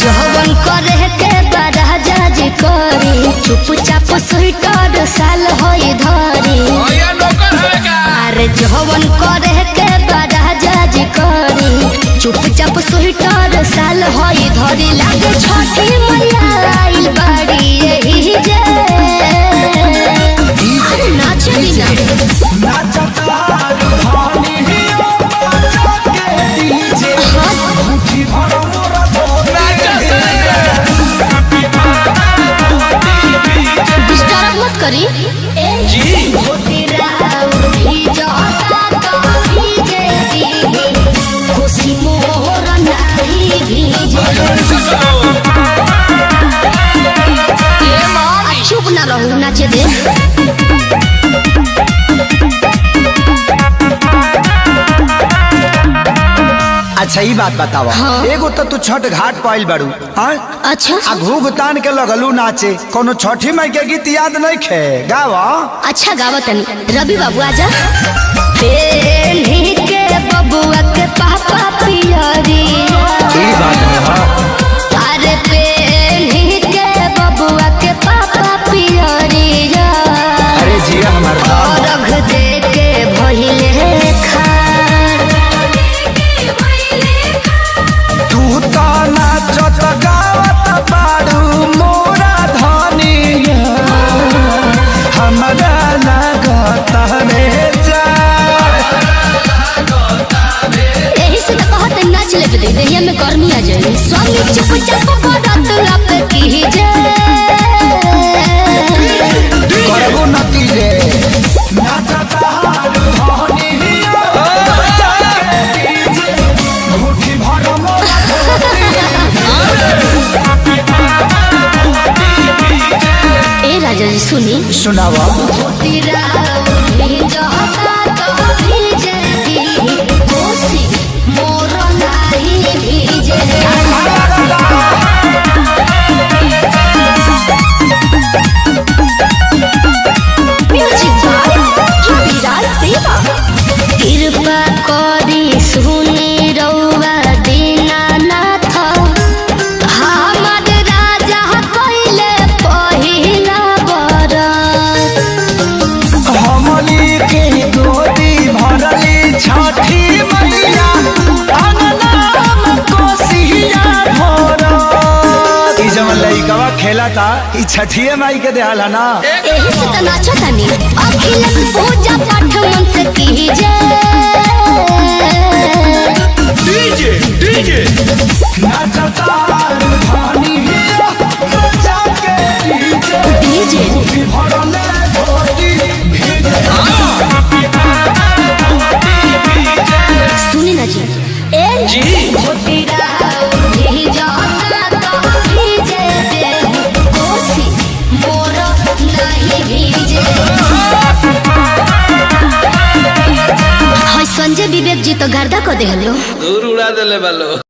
जवन करे के बड़ा जज करी चुपचाप स्वीटर साल होई धरी अरे जवन करे के बड़ा जज करी चुपचाप स्वीटर साल होई धरी लागे छठी मैया आइल बाड़ी यही जे नाचली करी खुशी मोर नहीं चुप ना रहू नाचे दे। अच्छा ये बात बताओ। हाँ? एगो तो तू छठ घाट पाइल बाड़ू। हाँ? अच्छा आ घूघ तान के लगलू नाचे कोनो छठी माई के गीत याद नहीं खे गावा। अच्छा गावा तनी रवि बाबू आजा। पेन्ही के बबुआ के पापा पियरी ई बात है। हाँ अरे पेन्ही के बबुआ के पापा पियरी अरे जिया हमार रख दे के भइले तू तो नाचत गावत बाड़ू मोरा धनिया हमरा लागत रे जा यही से तो कहत नाच ले दे देहिया में गर्मी आ जाए स्वामी चुपचाप बरत लप की जे करबो नती रे नाचत हारू धनिया मुट्ठी भर मोरा ए राजा जी सुनी सुनावा। कृपा करी सुनी रउआ दीनानाथ हमर राजा कइले पहिला बरत हमली के गोदी भरली छठी मैया अंगना में कोसिया भरत ई जवन लइकवा खेला था ई छठिए माई के देहाला ना। एही से त नाचो तनी अखिलक पूजा पाठ मन से कीजे डीजे नाचता धनी जाके डीजे भरले धोती सुनी ना जी ए जी भोटिरा ही जाता तो भीजे दे कोसी मोर नहीं भीजे। हाय संजय विवेक जी तो गर्दा को देहलो दूर उड़ा देले बालो।